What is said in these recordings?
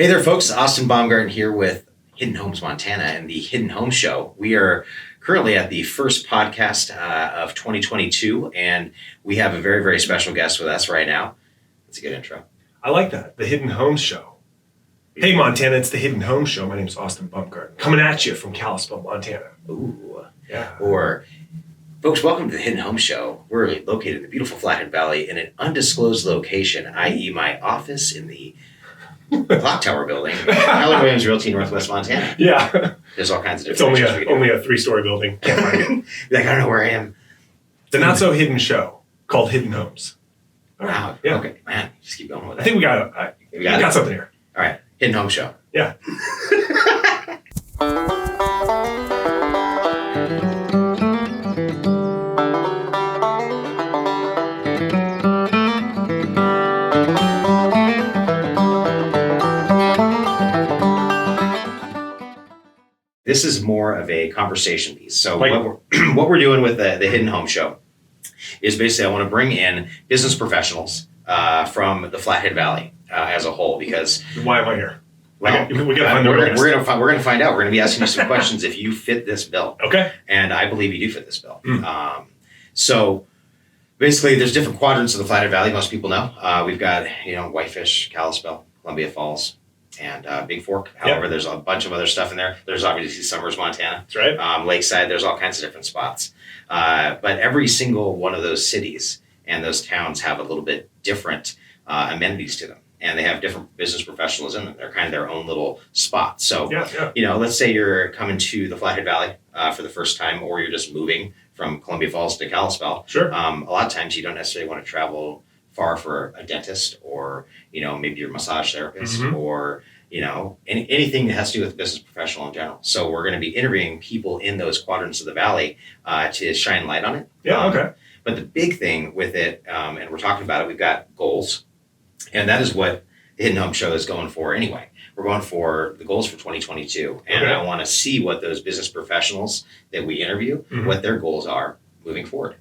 Hey there, folks. Austin Baumgarten here with Hidden Homes Montana and the Hidden Home Show. We are currently at the first podcast of 2022, and we have a very, very special guest with us right now. That's a good intro. I like that. The Hidden Home Show. Hey, Montana, it's the Hidden Home Show. My name's Austin Baumgarten, coming at you from Kalispell, Montana. Ooh. Yeah. Or, folks, welcome to the Hidden Home Show. We're located in the beautiful Flathead Valley in an undisclosed location, i.e. my office in the Clock Tower building, Keller Williams Realty, Northwest Montana. Yeah. There's all kinds of different It's only a 3-story building. Can't find it. Like, I don't know where I am. It's a not-so-hidden show called Hidden Homes. Wow. Yeah. Okay, man. Just keep going with it. I think we got something here. All right. Hidden Home Show. Yeah. This is more of a conversation piece. So what we're doing with the Hidden Home Show is basically I want to bring in business professionals from the Flathead Valley as a whole, because Why am I here? well, we gotta find we're going to find out. We're going to be asking you some questions if you fit this bill. Okay. And I believe you do fit this bill. So basically, there's different quadrants of the Flathead Valley. Most people know. We've got Whitefish, Kalispell, Columbia Falls, and Big Fork. However, there's a bunch of other stuff in there. There's obviously Summers, Montana. That's right. Lakeside. There's all kinds of different spots. But every single one of those cities and those towns have a little bit different amenities to them. And they have different business professionals in them. They're kind of their own little spots. So, let's say you're coming to the Flathead Valley for the first time, or you're just moving from Columbia Falls to Kalispell. Sure. A lot of times you don't necessarily want to travel far for a dentist, or maybe your massage therapist, or anything that has to do with business professional in general. So we're going to be interviewing people in those quadrants of the valley to shine light on it. Yeah. Okay. But the big thing with it, and we're talking about it, we've got goals, and that is what the Hidden Home Show is going for anyway. We're going for the goals for 2022, and I want to see what those business professionals that we interview, what their goals are moving forward.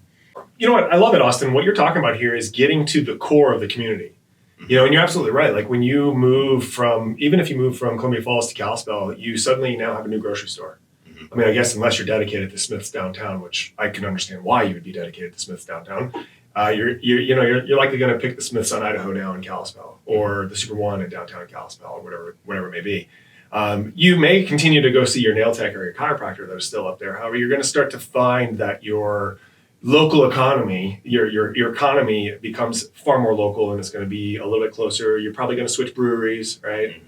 You know what? I love it, Austin. What you're talking about here is getting to the core of the community. And you're absolutely right. Like when you even if you move from Columbia Falls to Kalispell, you suddenly now have a new grocery store. I mean, I guess unless you're dedicated to Smith's downtown, which I can understand why you would be dedicated to Smith's downtown, you're likely going to pick the Smiths on Idaho now in Kalispell, or the Super One in downtown Kalispell, or whatever it may be. You may continue to go see your nail tech or your chiropractor that is still up there. However, you're going to start to find that your local economy, your economy becomes far more local, and it's going to be a little bit closer. You're probably going to switch breweries, right?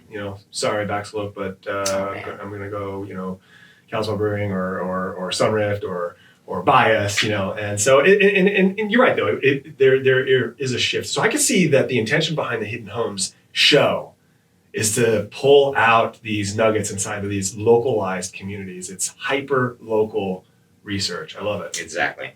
Sorry, backslope, but I'm going to go, Kalispell Brewing or Sunrift or Bias, and so and you're right though. There is a shift. So I can see that the intention behind the Hidden Homes show is to pull out these nuggets inside of these localized communities. It's hyper local research. I love it. Exactly.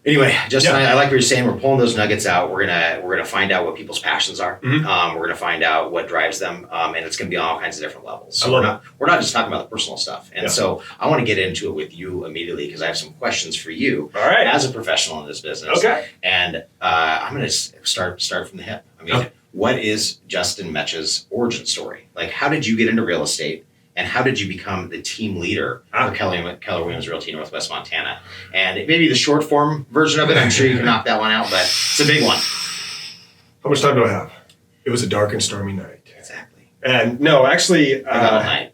Anyway, Justin, I like what you're saying. We're pulling those nuggets out. We're gonna find out what people's passions are. We're gonna find out what drives them, and it's gonna be on all kinds of different levels. So we're not just talking about the personal stuff. And so I want to get into it with you immediately, because I have some questions for you as a professional in this business. Okay. And I'm gonna start from the hip. I mean, what is Justin Mecca's origin story? Like, how did you get into real estate? And how did you become the team leader for Keller Williams Realty Northwest Montana? And maybe the short form version of it, I'm sure you can knock that one out, but it's a big one. How much time do I have? It was a dark and stormy night. Exactly. And no, actually, I got all night.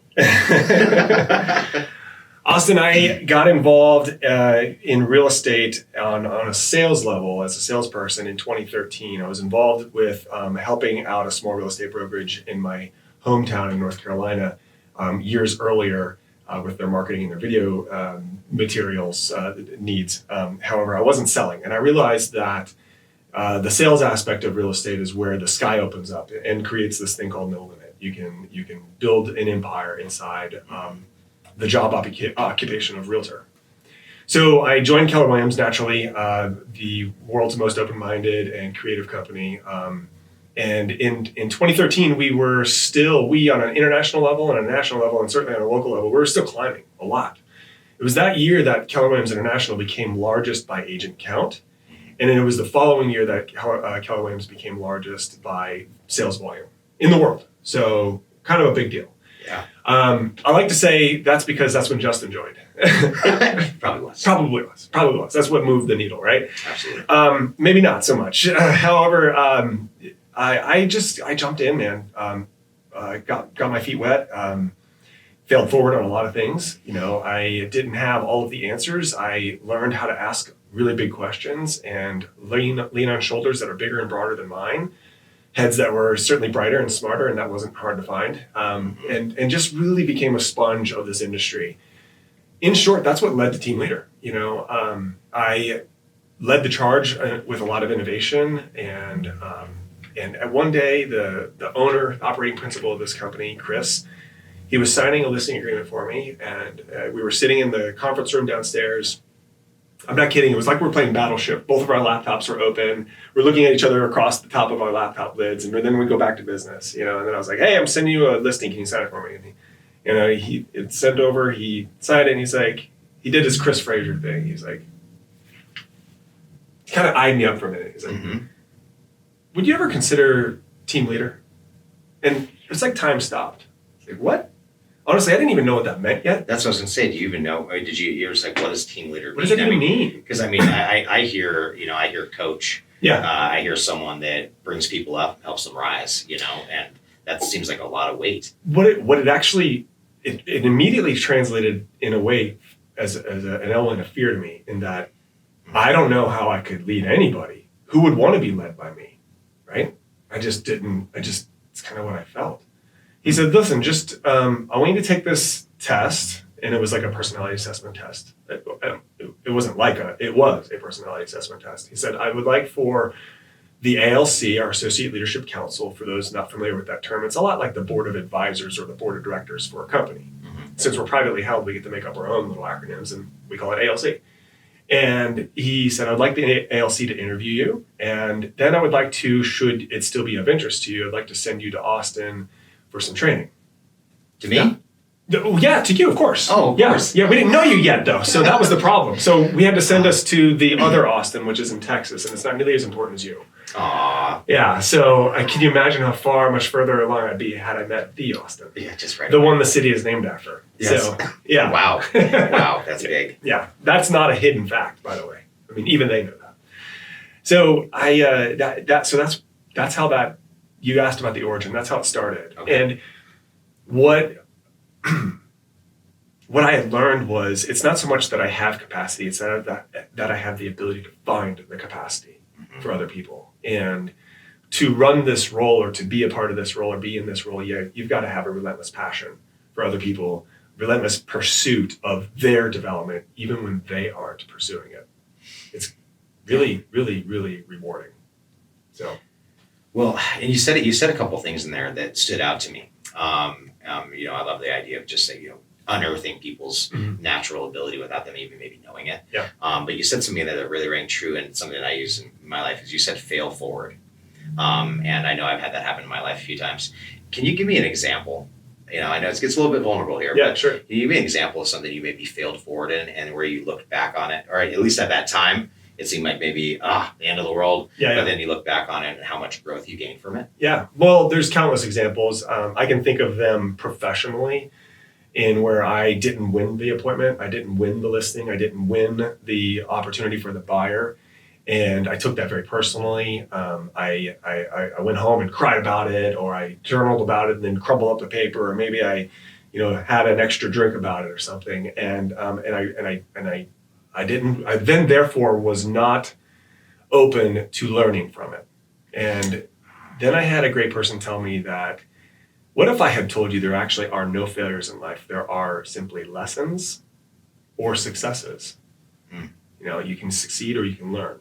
Austin, I got involved in real estate on a sales level as a salesperson in 2013. I was involved with helping out a small real estate brokerage in my hometown in North Carolina. Years earlier with their marketing and their video materials needs. However, I wasn't selling, and I realized that the sales aspect of real estate is where the sky opens up and creates this thing called no limit. You can build an empire inside the job occupation of realtor. So I joined Keller Williams naturally, the world's most open-minded and creative company. And in 2013, we on an international level and a national level and certainly on a local level, we were still climbing a lot. It was that year that Keller Williams International became largest by agent count. And then it was the following year that Keller Williams became largest by sales volume in the world. So kind of a big deal. Yeah. I like to say that's because that's when Justin joined. Probably was. Probably was. That's what moved the needle, right? Absolutely. Maybe not so much. However, I jumped in, man. Got my feet wet. Failed forward on a lot of things. I didn't have all of the answers. I learned how to ask really big questions and lean on shoulders that are bigger and broader than mine, heads that were certainly brighter and smarter, and that wasn't hard to find. And just really became a sponge of this industry. In short, that's what led to team leader. I led the charge with a lot of innovation, and at one day, the owner, operating principal of this company, Chris, he was signing a listing agreement for me, and we were sitting in the conference room downstairs. I'm not kidding. It was like we were playing Battleship. Both of our laptops were open. We're looking at each other across the top of our laptop lids, and then we go back to business. And then I was like, "Hey, I'm sending you a listing. Can you sign it for me?" And it sent over. He signed it, and he's like, he did his Chris Fraser thing. He's like, he kind of eyed me up for a minute. He's like, "Would you ever consider team leader?" And it's like time stopped. Like, what? Honestly, I didn't even know what that meant yet. That's what I was going to say. Do you even know? Or did you? You're just like, what does team leader mean? What does that even mean? Because I hear, I hear coach. Yeah. I hear someone that brings people up, helps them rise. And that seems like a lot of weight. What it actually, it immediately translated in a way as an element of fear to me, in that I don't know how I could lead anybody who would want to be led by me, right? It's kind of what I felt. He said, "Listen, just I want you to take this test," and it was like a personality assessment test. It was a personality assessment test. He said, "I would like for the ALC, our Associate Leadership Council, for those not familiar with that term, it's a lot like the board of advisors or the board of directors for a company. Since we're privately held, we get to make up our own little acronyms, and we call it ALC." And he said, "I'd like the ALC to interview you, and then I would like to, should it still be of interest to you, I'd like to send you to Austin for some training." To me? Yeah, to you, of course. Oh, of course. Yeah, we didn't know you yet, though, so that was the problem. So we had to send us to the other Austin, which is in Texas, and it's not nearly as important as you. Aww. Yeah, so can you imagine how much further along I'd be had I met the Austin? Yeah, just right. The one the city is named after. Yes. So, yeah. Wow, that's big. Yeah, that's not a hidden fact, by the way. I mean, even they know that. So that's how that, you asked about the origin. That's how it started. Okay. And what I had learned was, it's not so much that I have capacity, it's that I have the ability to find the capacity for other people. And to run this role, or to be a part of this role, or be in this role, you've got to have a relentless passion for other people, relentless pursuit of their development, even when they aren't pursuing it. It's really, really, really rewarding. So. Well, and you said a couple things in there that stood out to me. I love the idea of just unearthing people's natural ability without them even maybe knowing it. Yeah. But you said something that really rang true, and something that I use in my life is, you said fail forward. And I know I've had that happen in my life a few times. Can you give me an example? I know it gets a little bit vulnerable here. Yeah, but sure. Can you give me an example of something you maybe failed forward in, and where you looked back on it, or at least at that time, it seemed like maybe the end of the world. Yeah, but then you look back on it and how much growth you gained from it. Yeah. Well, there's countless examples. I can think of them professionally, in where I didn't win the appointment, I didn't win the listing, I didn't win the opportunity for the buyer, and I took that very personally. I went home and cried about it, or I journaled about it and then crumbled up the paper, or maybe I had an extra drink about it or something, and I then therefore was not open to learning from it. And then I had a great person tell me that, what if I had told you there actually are no failures in life? There are simply lessons or successes. You can succeed or you can learn.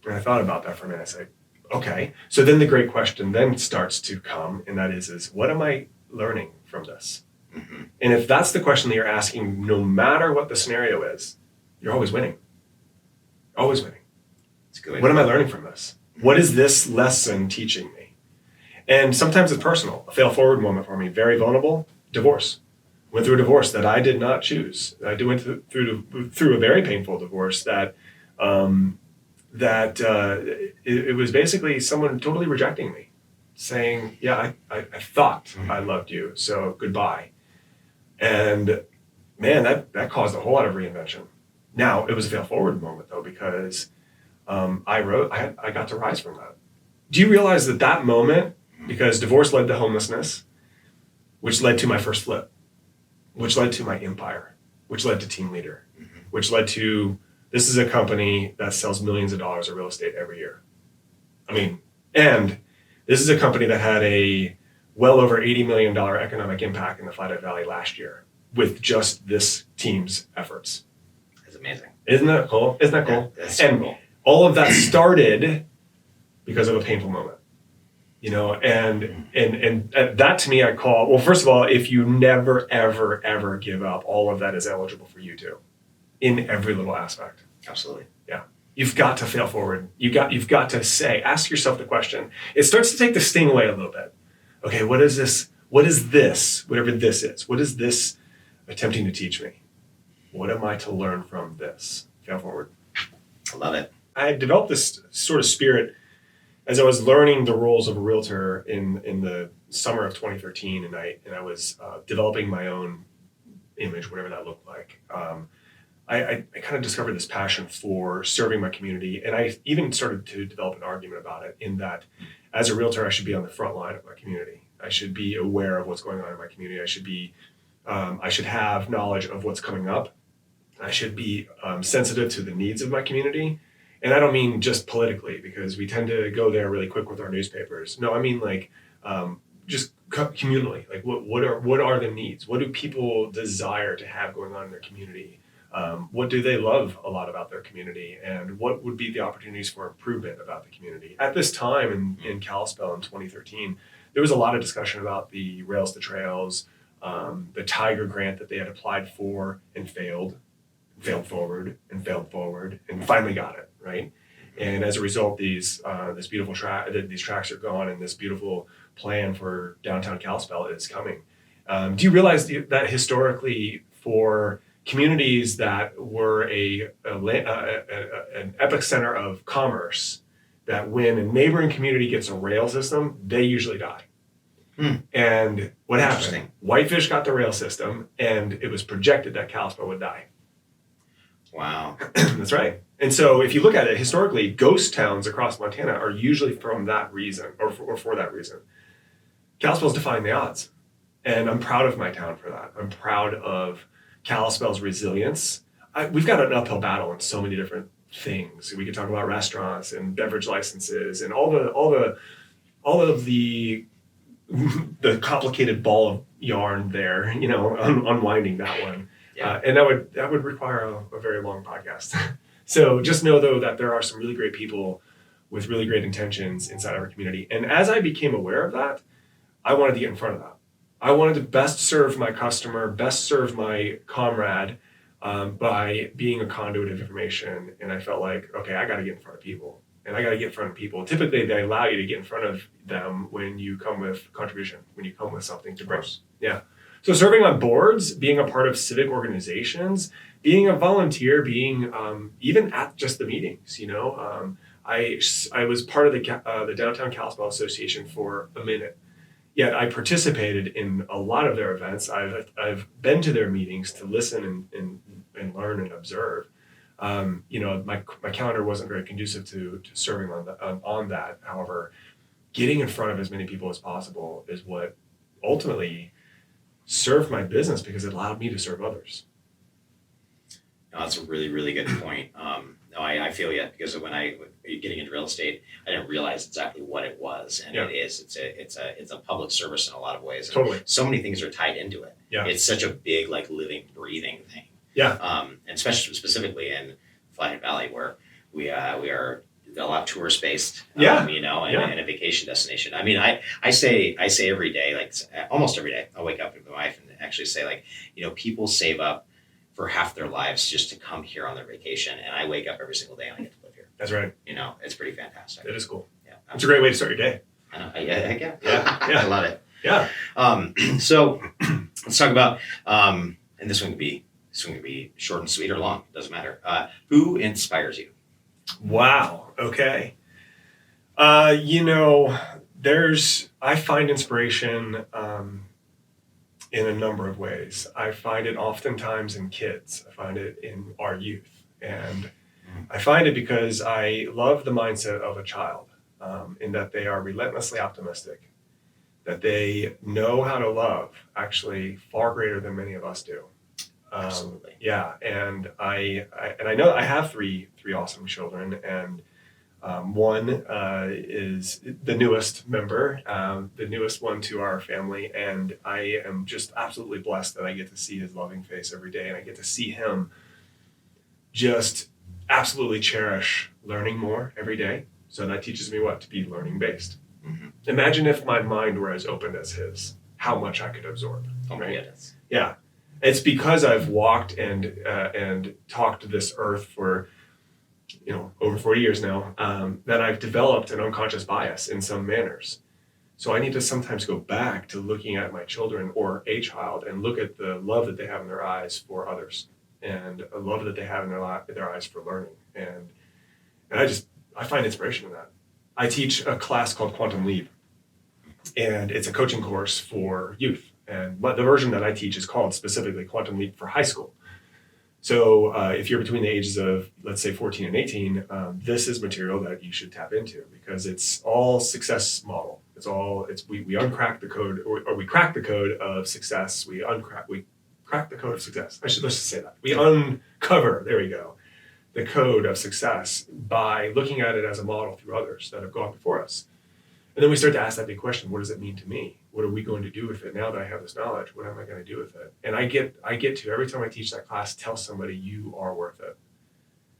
And I thought about that for a minute. I said, okay. So then the great question then starts to come, and that is what am I learning from this? And if that's the question that you're asking, no matter what the scenario is, you're always winning. Always winning. That's a good way. What am I learning from this? What is this lesson teaching me? And sometimes it's personal. A fail forward moment for me, very vulnerable, divorce. Went through a divorce that I did not choose. I went through a very painful divorce that it was basically someone totally rejecting me. saying, yeah, I thought I loved you, so goodbye. And man, that caused a whole lot of reinvention. Now, it was a fail forward moment though, because I got to rise from that. Do you realize that moment, because divorce led to homelessness, which led to my first flip, which led to my empire, which led to team leader, which led to, this is a company that sells millions of dollars of real estate every year. I mean, and this is a company that had a well over $80 million economic impact in the Flathead Valley last year with just this team's efforts. That's amazing. Isn't that cool? Yeah, that's so cool. All of that started because of a painful moment, you know, and that to me, I call, well, first of all, if you never, ever, ever give up, all of that is eligible for you too, in every little aspect. Absolutely. Yeah. You've got to fail forward. You've got to ask yourself the question. It starts to take the sting away a little bit. Okay, what is this? What is this? Whatever this is. What is this attempting to teach me? What am I to learn from this? Fail forward. I love it. I had developed this sort of spirit as I was learning the roles of a realtor in the summer of 2013, and I was developing my own image, whatever that looked like. I kind of discovered this passion for serving my community, and I even started to develop an argument about it, in that as a realtor, I should be on the front line of my community. I should be aware of what's going on in my community. I should have knowledge of what's coming up. I should be sensitive to the needs of my community. And I don't mean just politically, because we tend to go there really quick with our newspapers. No, I mean like just communally. Like what are the needs? What do people desire to have going on in their community? What do they love a lot about their community? And what would be the opportunities for improvement about the community? At this time in Kalispell in 2013, there was a lot of discussion about the Rails to Trails, the Tiger grant that they had applied for and failed forward, and finally got it, right? And as a result, these tracks are gone, and this beautiful plan for downtown Kalispell is coming. Do you realize that historically, for communities that were an epicenter of commerce, that when a neighboring community gets a rail system, they usually die? And what happened? Whitefish got the rail system, and it was projected that Kalispell would die. Wow. That's right. And so if you look at it historically, ghost towns across Montana are usually from that reason, or for that reason. Kalispell's defying the odds. And I'm proud of my town for that. I'm proud of Kalispell's resilience. We've got an uphill battle in so many different things. We could talk about restaurants and beverage licenses and all of the complicated ball of yarn there, you know, unwinding that one. Yeah. And that would require a very long podcast. So just know though that there are some really great people with really great intentions inside our community. And as I became aware of that, I wanted to get in front of that. I wanted to best serve my customer, best serve my comrade by being a conduit of information. And I felt like, okay, I got to get in front of people. And I got to get in front of people. Typically, they allow you to get in front of them when you come with contribution, when you come with something to bring. Yeah. So serving on boards, being a part of civic organizations, being a volunteer, being even at just the meetings, you know. I was part of the Downtown Kalispell Association for a minute. Yet I participated in a lot of their events. I've been to their meetings to listen and learn and observe. You know, my calendar wasn't very conducive to serving on that. However, getting in front of as many people as possible is what ultimately served my business, because it allowed me to serve others. No, that's a really, really good point. No, I feel you, because when getting into real estate, I didn't realize exactly what it was, and it is. It's a public service in a lot of ways. Totally. So many things are tied into it. Yeah. It's such a big, like, living, breathing thing. Yeah. And especially specifically in Flathead Valley, where we are a lot tourist based. You know, and a vacation destination. I mean, I say every day, like almost every day, I'll wake up with my wife and actually say, like, you know, people save up for half their lives just to come here on their vacation, and I wake up every single day and I get to live here. That's right. You know, it's pretty fantastic. It is cool. Yeah, it's a great way to start your day. I know. Yeah. Yeah. I love it. Yeah. So let's talk about, and this one could be short and sweet or long. Doesn't matter. Who inspires you? Wow. Okay. You know, I find inspiration in a number of ways. I find it oftentimes in kids. I find it in our youth. And I find it because I love the mindset of a child, in that they are relentlessly optimistic, that they know how to love actually far greater than many of us do. Absolutely. Yeah, and I know I have three awesome children, and one is the newest member, the newest one to our family, and I am just absolutely blessed that I get to see his loving face every day, and I get to see him just absolutely cherish learning more every day. So that teaches me what? To be learning based. Mm-hmm. Imagine if my mind were as open as his, how much I could absorb. Oh my right? goodness. Yeah. It's because I've walked and talked this earth for over 40 years now, that I've developed an unconscious bias in some manners. So I need to sometimes go back to looking at my children or a child and look at the love that they have in their eyes for others, and a love that they have in their eyes for learning. And I find inspiration in that. I teach a class called Quantum Leap, and it's a coaching course for youth. But the version that I teach is called specifically Quantum Leap for high school. So if you're between the ages of, let's say, 14 and 18, this is material that you should tap into, because it's all success model. We uncrack the code, or we crack the code of success. We crack the code of success. Let's just say that. We uncover, there we go, the code of success by looking at it as a model through others that have gone before us. And then we start to ask that big question: what does it mean to me? What are we going to do with it now that I have this knowledge? What am I going to do with it? And I get to, every time I teach that class, tell somebody you are worth it.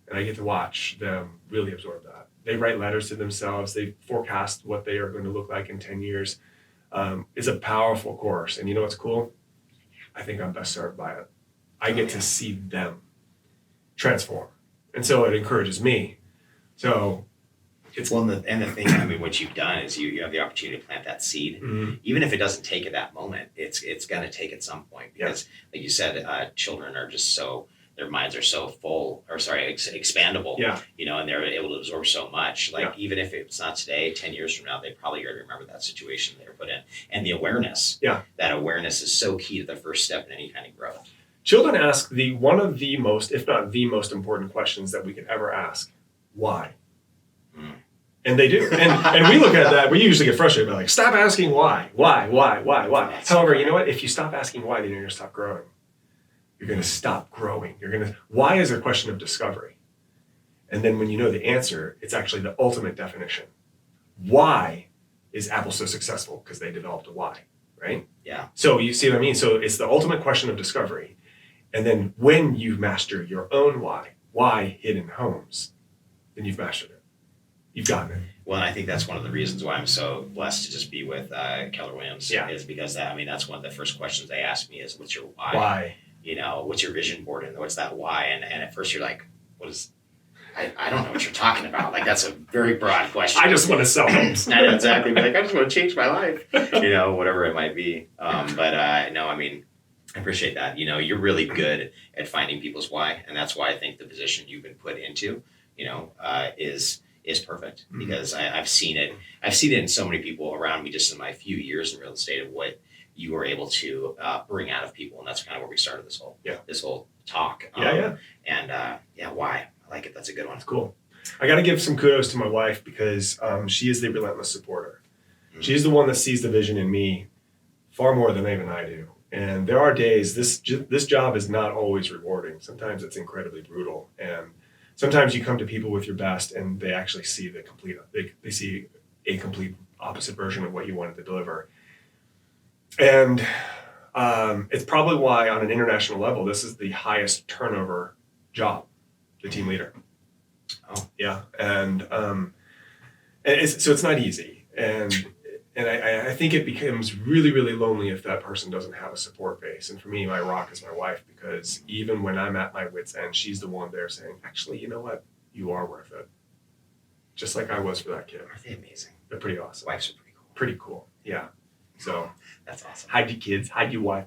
And I get to watch them really absorb that. They write letters to themselves. They forecast what they are going to look like in 10 years. It's a powerful course. And you know what's cool? I think I'm best served by it. I get to see them transform. And so it encourages me. So the thing, I mean, what you've done is you have the opportunity to plant that seed. Mm-hmm. Even if it doesn't take at that moment, it's going to take at some point, because like you said, children are just their minds are so full, expandable, and they're able to absorb so much. Even if it's not today, 10 years from now, they probably already remember that situation they were put in. And the awareness, that awareness is so key to the first step in any kind of growth. Children ask one of the most, if not the most important questions that we could ever ask: why? And they do. And we look at that, we usually get frustrated by stop asking why. However, you know what? If you stop asking why, then you're going to stop growing. You're going to stop growing. Why is a question of discovery. And then when you know the answer, it's actually the ultimate definition. Why is Apple so successful? Because they developed a why, right? Yeah. So you see what I mean? So it's the ultimate question of discovery. And then when you master your own why hidden homes, then you've mastered it. You've gotten it. Well, and I think that's one of the reasons why I'm so blessed to just be with Keller Williams. Is because that's one of the first questions they ask me is, what's your why? Why? What's your vision board, and what's that why? And at first you're like, what is, I don't know what you're talking about. That's a very broad question. I just want to sell homes. I know, exactly. I just want to change my life, whatever it might be. No, I mean, I appreciate that. You're really good at finding people's why. And that's why I think the position you've been put into, is perfect, because I've seen it. I've seen it in so many people around me just in my few years in real estate, of what you were able to bring out of people. And that's kind of where we started this whole talk. Why? I like it. That's a good one. That's cool. I got to give some kudos to my wife, because she is the relentless supporter. Mm-hmm. She's the one that sees the vision in me far more than even I do. And there are days, this job is not always rewarding. Sometimes it's incredibly brutal. And sometimes you come to people with your best and they actually see they see a complete opposite version of what you wanted to deliver. And it's probably why on an international level, this is the highest turnover job, the team leader. Oh. Yeah. And it's not easy. And I think it becomes really, really lonely if that person doesn't have a support base. And for me, my rock is my wife, because even when I'm at my wit's end, she's the one there saying, actually, you know what? You are worth it. Just like I was for that kid. Are they amazing? They're pretty awesome. Wives are pretty cool. Pretty cool. Yeah. So that's awesome. Hide your kids, hide your wife.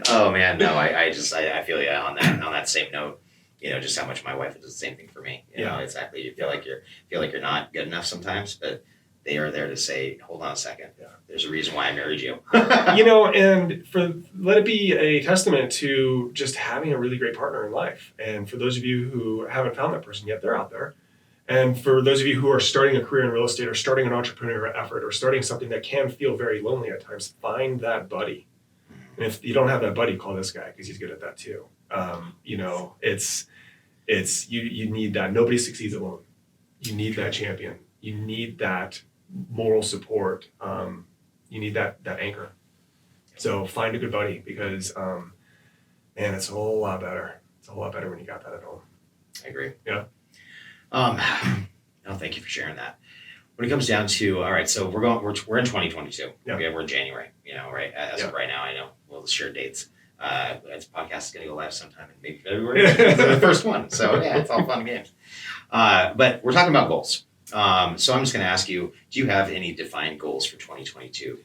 Oh man, no, I feel you on that same note. just how much my wife does the same thing for me. Exactly. You feel like you're not good enough sometimes, but they are there to say, hold on a second. Yeah. There's a reason why I married you. And let it be a testament to just having a really great partner in life. And for those of you who haven't found that person yet, they're out there. And for those of you who are starting a career in real estate or starting an entrepreneurial effort or starting something that can feel very lonely at times, find that buddy. And if you don't have that buddy, call this guy because he's good at that too. You need that. Nobody succeeds alone. You need that champion. You need that moral support. You need that anchor. So find a good buddy because, it's a whole lot better. It's a whole lot better when you got that at home. I agree. Yeah. No, thank you for sharing that. When it comes down to, all right, so we're in 2022. Yeah. Okay, we're in January, right? As of right now, I know we'll share dates. This podcast is going to go live sometime in maybe February. The first one. So yeah, it's all fun and games. But we're talking about goals. So I'm just going to ask you, do you have any defined goals for 2022?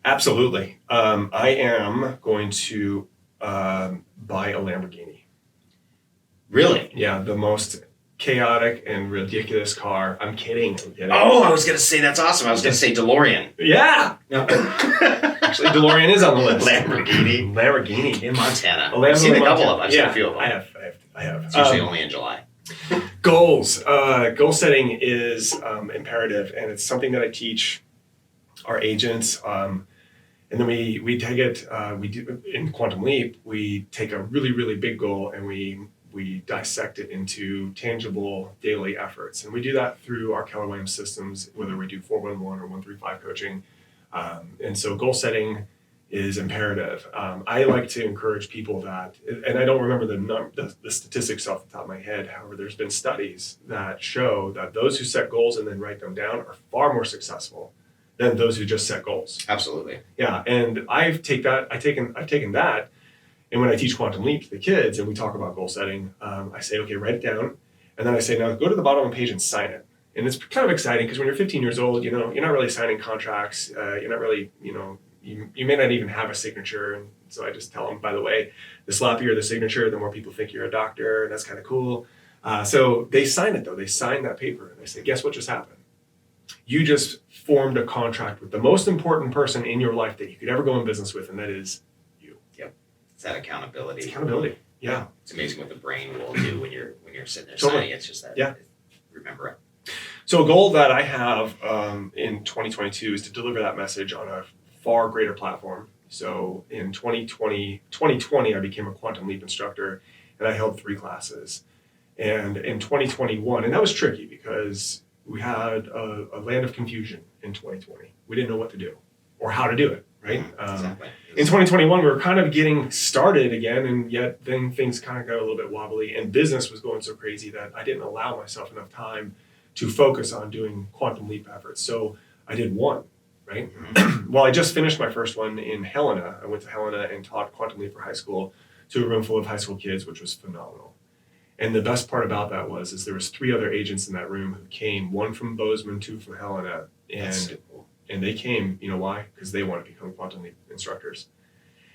Absolutely. I am going to buy a Lamborghini. Really? Yeah, the most chaotic and ridiculous car. I'm kidding. Oh, I was going to say that's awesome. I was going to say DeLorean. Yeah. No. Actually, DeLorean is on the list. Lamborghini. In Montana. I've seen a couple of them. I've seen a few of them. I have. It's usually only in July. Goals. Goal setting is imperative, and it's something that I teach our agents. And then we take it, we do in Quantum Leap, we take a really, really big goal and we dissect it into tangible daily efforts. And we do that through our Keller Williams systems, whether we do 411 or 135 coaching. And so goal setting is imperative. I like to encourage people that, and I don't remember the statistics off the top of my head. However, there's been studies that show that those who set goals and then write them down are far more successful than those who just set goals. Absolutely. Yeah, and I've taken that, and when I teach Quantum Leap to the kids and we talk about goal setting, I say, okay, write it down, and then I say, now go to the bottom of the page and sign it. And it's kind of exciting because when you're 15 years old, you're not really signing contracts. You're not really, you may not even have a signature. And so I just tell them, by the way, the sloppier the signature, the more people think you're a doctor, and that's kind of cool. So they sign it though. They sign that paper and they say, guess what just happened? You just formed a contract with the most important person in your life that you could ever go in business with, and that is you. Yep. It's that accountability. It's accountability. Yeah. It's amazing what the brain will do when you're sitting there Totally. signing. It's just that. Yeah. Remember it. So a goal that I have in 2022 is to deliver that message on a far greater platform. So in 2020, I became a Quantum Leap instructor, and I held 3 classes. And in 2021, and that was tricky because we had a land of confusion in 2020. We didn't know what to do or how to do it, right? Exactly. In 2021, we were kind of getting started again, and yet then things kind of got a little bit wobbly, and business was going so crazy that I didn't allow myself enough time to focus on doing Quantum Leap efforts. So I did one, right? Mm-hmm. Well, I just finished my first one in Helena. I went to Helena and taught Quantum Leap for high school to a room full of high school kids, which was phenomenal. And the best part about that was there was 3 other agents in that room who came, 1 from Bozeman, 2 from Helena, and they came, you know why? Because they want to become Quantum Leap instructors.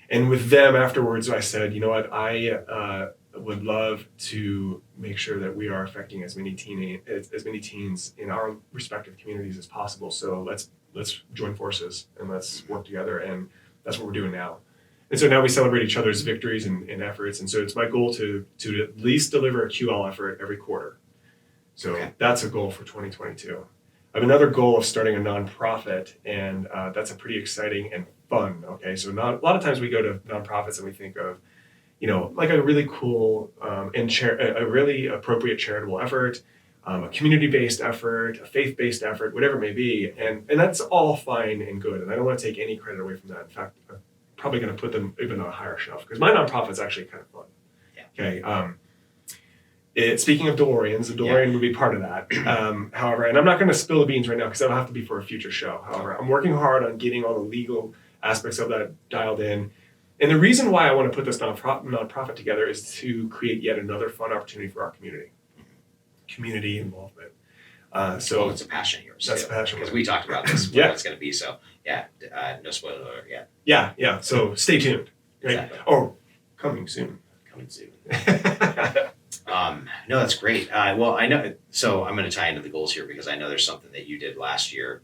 And with them afterwards, I said, you know what, I would love to make sure that we are affecting as many teens in our respective communities as possible. So let's join forces and let's work together. And that's what we're doing now. And so now we celebrate each other's victories and efforts. And so it's my goal to at least deliver a QL effort every quarter. So That's a goal for 2022. I have another goal of starting a nonprofit, and that's a pretty exciting and fun. Okay, so a lot of times we go to nonprofits and we think of, like a really cool a really appropriate charitable effort, a community-based effort, a faith-based effort, whatever it may be, and that's all fine and good. And I don't want to take any credit away from that. In fact, I'm probably going to put them even on a higher shelf because my nonprofit's actually kind of fun. Yeah. Okay. Speaking of DeLoreans, the DeLorean would be part of that. However, and I'm not going to spill the beans right now because that'll have to be for a future show. However, I'm working hard on getting all the legal aspects of that dialed in. And the reason why I want to put this nonprofit together is to create yet another fun opportunity for our community. Community involvement. So it's a passion of yours. That's a passion. Because we talked about this, what it's going to be. So no spoiler alert yet. Yeah. So stay tuned. Right? Exactly. Oh, coming soon. Coming soon. No, that's great. Well, I know. So I'm going to tie into the goals here because I know there's something that you did last year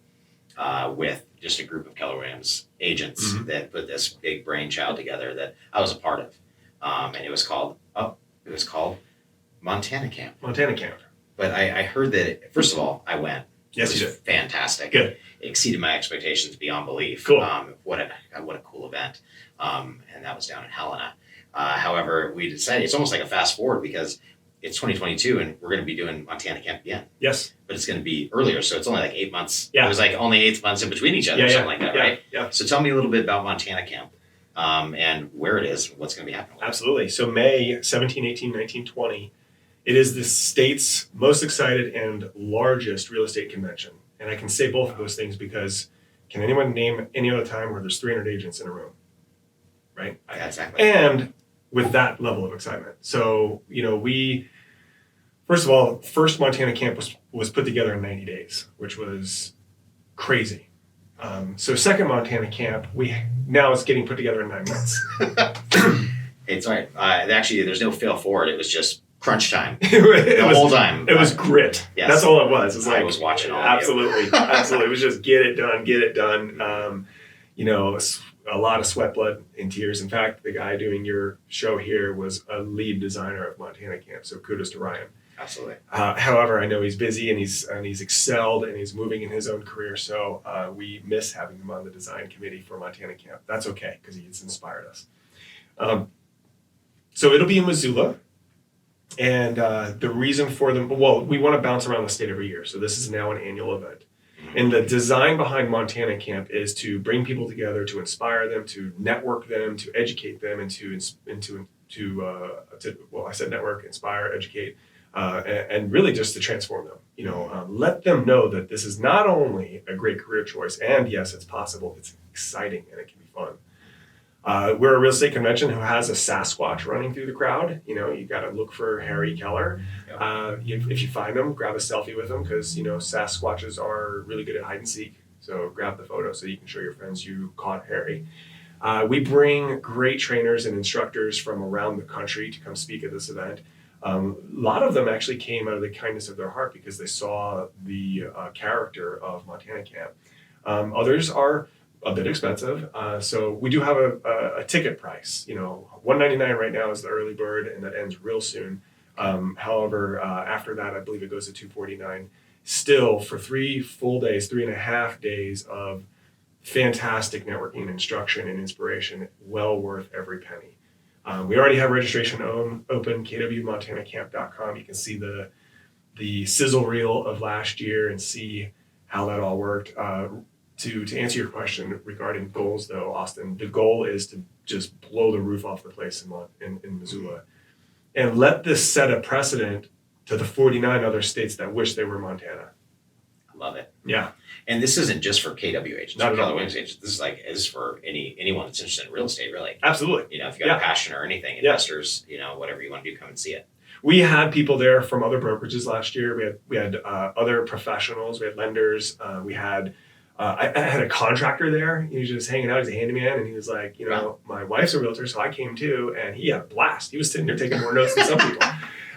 with just a group of Keller Williams agents that put this big brainchild together that I was a part of, and it was called Montana Camp. Montana Camp. But I heard that first of all, I went. Yes, it you was did. Fantastic. Good. It exceeded my expectations beyond belief. Cool. What a cool event. And that was down in Helena. However, we decided it's almost like a fast forward because it's 2022 and we're going to be doing Montana Camp again. Yes. But it's going to be earlier, so it's only like 8 months. Yeah. It was like only 8 months in between each other or something like that, right? Yeah. So tell me a little bit about Montana Camp and where it is, what's going to be happening. Absolutely. So May 17, 18, 19, 20, it is the state's most excited and largest real estate convention. And I can say both of those things because can anyone name any other time where there's 300 agents in a room? Right? Yeah, exactly. And with that level of excitement. So, we, first of all, first Montana Camp was put together in 90 days, which was crazy. So second Montana Camp, now it's getting put together in 9 months. It's all right. Actually, there's no fail forward. It was just crunch time the whole time. It was grit. Yes. That's all it was. It was I was watching all absolutely, absolutely. It was just get it done. A lot of sweat, blood, and tears. In fact, the guy doing your show here was a lead designer of Montana Camp. So kudos to Ryan. Absolutely. However, I know he's busy and he's excelled and he's moving in his own career. So we miss having him on the design committee for Montana Camp. That's okay because he's inspired us. So it'll be in Missoula. And the reason for them, we want to bounce around the state every year. So this is now an annual event. And the design behind Montana Camp is to bring people together, to inspire them, to network them, to educate them, and I said network, inspire, educate, and really just to transform them. Let them know that this is not only a great career choice, and yes, it's possible, it's exciting, and it can be fun. We're a real estate convention who has a Sasquatch running through the crowd. You got to look for Harry Keller. If you find them, grab a selfie with them because, Sasquatches are really good at hide and seek. So grab the photo so you can show your friends you caught Harry. We bring great trainers and instructors from around the country to come speak at this event. A lot of them actually came out of the kindness of their heart because they saw the character of Montana Camp. Others are a bit expensive. So we do have a ticket price. $199 right now is the early bird, and that ends real soon. However, after that, I believe it goes to $249. Still, for 3 full days, 3.5 days of fantastic networking and instruction and inspiration, well worth every penny. We already have registration open, kwmontanacamp.com. You can see the sizzle reel of last year and see how that all worked. To answer your question regarding goals, though, Austin, the goal is to just blow the roof off the place in Missoula and let this set a precedent to the 49 other states that wish they were Montana. I love it. Yeah. And this isn't just for KW agents, Not or at all. Keller Williams agents. This is for anyone that's interested in real estate, really. Absolutely. If you got a passion or anything, investors, whatever you want to do, come and see it. We had people there from other brokerages last year. We had other professionals. We had lenders. We had I had a contractor there. He was just hanging out. He's a handyman, and he was like, my wife's a realtor, so I came too, and he had a blast. He was sitting there taking more notes than some people.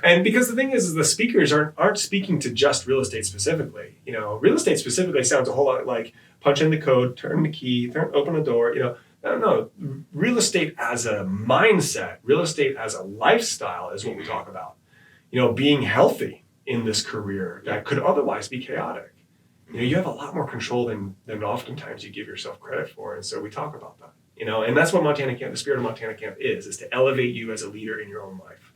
And because the thing is the speakers aren't speaking to just real estate specifically. Real estate specifically sounds a whole lot like punch in the code, turn the key, open the door. No. Real estate as a mindset, real estate as a lifestyle is what we talk about. Being healthy in this career that could otherwise be chaotic. You have a lot more control than oftentimes you give yourself credit for. And so we talk about that, and that's what Montana Camp, the spirit of Montana Camp is to elevate you as a leader in your own life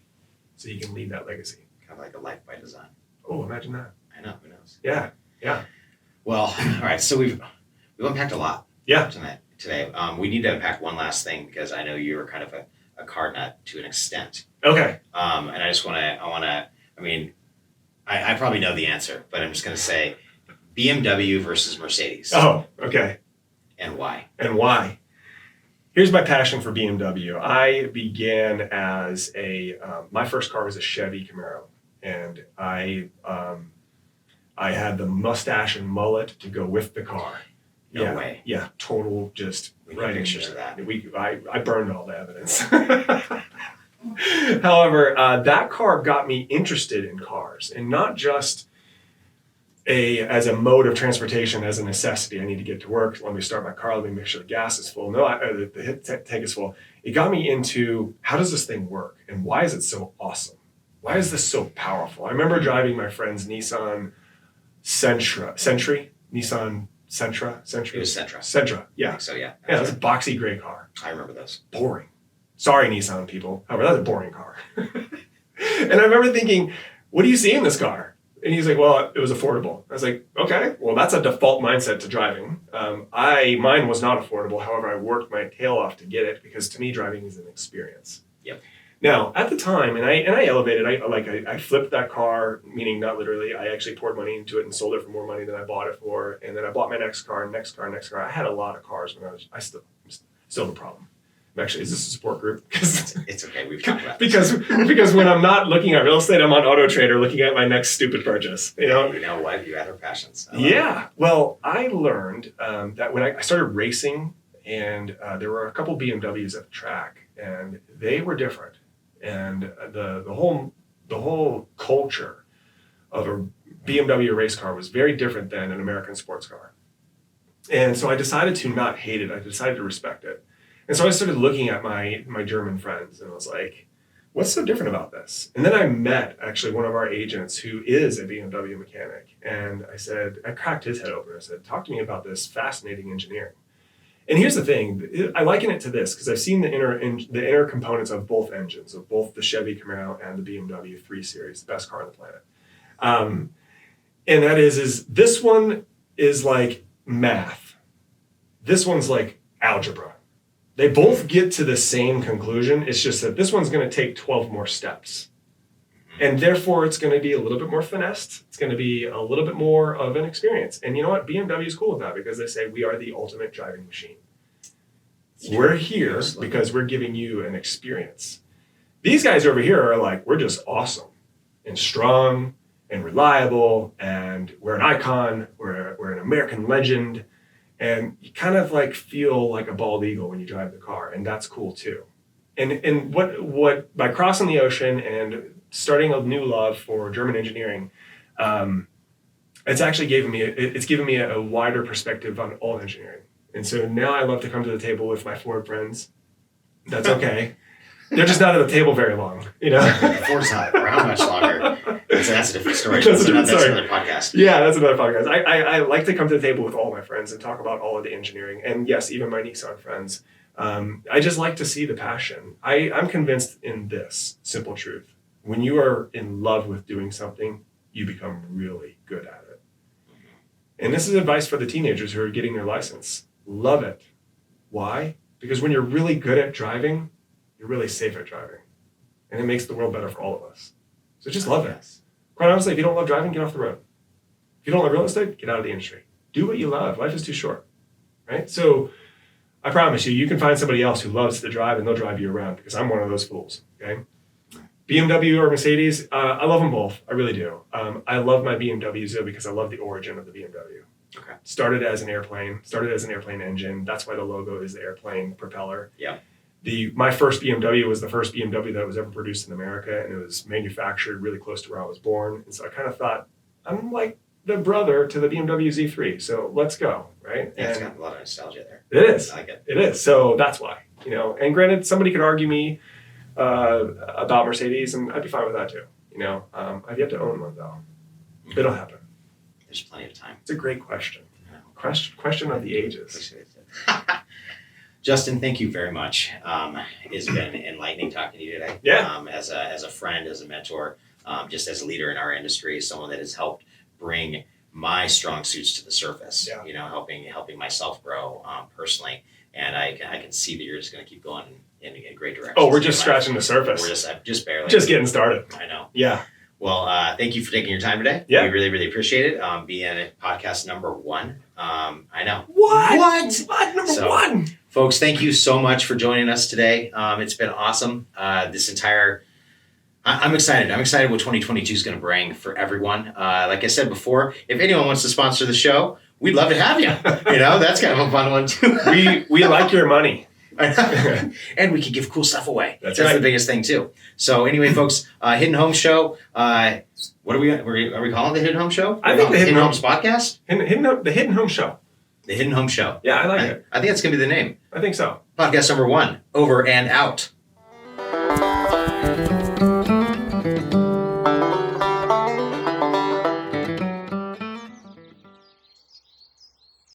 so you can lead that legacy. Kind of like a life by design. Oh, imagine that. I know, who knows? Yeah. Well, all right, so we've unpacked a lot today. We need to unpack one last thing because I know you're kind of a card nut to an extent. Okay. And I just I probably know the answer, but I'm just going to say BMW versus Mercedes. Oh, okay. And why? Here's my passion for BMW. I began as my first car was a Chevy Camaro, and I had the mustache and mullet to go with the car. No way. Yeah, total just we right pictures in of that. I burned all the evidence. However, that car got me interested in cars, and not just as a mode of transportation, as a necessity. I need to get to work. Let me start my car. Let me make sure the gas is full. No, the tank is full. It got me into, how does this thing work, and why is it so awesome? Why is this so powerful? I remember driving my friend's Nissan Sentra. It was Sentra. Sentra, yeah. I think so, yeah. Yeah, that's a boxy gray car. I remember those. Boring. Sorry, Nissan people. However, that's a boring car. And I remember thinking, what do you see in this car? And he's like, well, it was affordable. I was like, okay, well, that's a default mindset to driving. Mine was not affordable. However, I worked my tail off to get it, because to me, driving is an experience. Yep. Now, at the time, and I elevated, I flipped that car, meaning not literally. I actually poured money into it and sold it for more money than I bought it for. And then I bought my next car. I had a lot of cars when I still the problem. Actually, is this a support group? It's okay. We've talked about this. because when I'm not looking at real estate, I'm on Auto Trader looking at my next stupid purchase. You know what? You had our passions. Yeah. Well, I learned that when I started racing, and there were a couple BMWs at the track, and they were different, and the whole culture of a BMW race car was very different than an American sports car. And so I decided to not hate it. I decided to respect it. And so I started looking at my German friends, and I was like, what's so different about this? And then I met actually one of our agents who is a BMW mechanic. And I cracked his head open. I said, talk to me about this fascinating engineering. And here's the thing, I liken it to this, because I've seen the inner components of both engines, of both the Chevy Camaro and the BMW 3 Series, the best car on the planet. And that is this one is like math. This one's like algebra. They both get to the same conclusion. It's just that this one's going to take 12 more steps. And therefore, it's going to be a little bit more finessed. It's going to be a little bit more of an experience. And you know what? BMW is cool with that, because they say we are the ultimate driving machine. We're here because we're giving you an experience. These guys over here are like, we're just awesome and strong and reliable, and we're an icon. We're an American legend. And you kind of like feel like a bald eagle when you drive the car, and that's cool too. And what by crossing the ocean and starting a new love for German engineering, it's actually given me a wider perspective on all engineering. And so now I love to come to the table with my Ford friends. That's okay. They're just not at the table very long, you know. Ford's not around much longer. That's a different story. That's another podcast. Yeah, that's another podcast. I like to come to the table with all my friends and talk about all of the engineering. And yes, even my Nissan friends. I just like to see the passion. I'm convinced in this simple truth. When you are in love with doing something, you become really good at it. And this is advice for the teenagers who are getting their license. Love it. Why? Because when you're really good at driving, you're really safe at driving. And it makes the world better for all of us. So just love it. Quite honestly, if you don't love driving, get off the road. If you don't love real estate, get out of the industry. Do what you love. Life is too short, right? So I promise you can find somebody else who loves to drive, and they'll drive you around, because I'm one of those fools, okay? BMW or Mercedes, I love them both. I really do. I love my BMWs though, because I love the origin of the BMW. Okay. Started as an airplane engine. That's why the logo is the airplane propeller. Yeah. My first BMW was the first BMW that was ever produced in America, and it was manufactured really close to where I was born. And so I kind of thought, I'm like the brother to the BMW Z3, so let's go, right? Yeah, it's got a lot of nostalgia there. It is. I like it. It is. So that's why, And granted, somebody could argue me about Mercedes, and I'd be fine with that too. I've yet to own one though. It'll happen. There's plenty of time. It's a great question. Question of the ages. Justin, thank you very much. It's been enlightening talking to you today. Yeah. As a friend, as a mentor, just as a leader in our industry, someone that has helped bring my strong suits to the surface. Yeah. Helping myself grow personally, and I can see that you're just going to keep going in a great direction. Oh, we're just scratching the surface. I'm just barely getting started. I know. Yeah. Well, thank you for taking your time today. Yeah. We really, really appreciate it. Being podcast number 1. I know. What? Number 1? Folks, thank you so much for joining us today. It's been awesome. I'm excited. I'm excited what 2022 is going to bring for everyone. Like I said before, if anyone wants to sponsor the show, we'd love to have you. That's kind of a fun one too. We like your money. And we can give cool stuff away. That's the right. biggest thing too. So anyway, folks, Hidden Home Show. What are we calling it, the Hidden Home Show? I think the Hidden Homes Podcast. The Hidden Home Show. The Hidden Home Show. Yeah, I like it. I think that's gonna be the name. I think so. Podcast number 1. Over and out.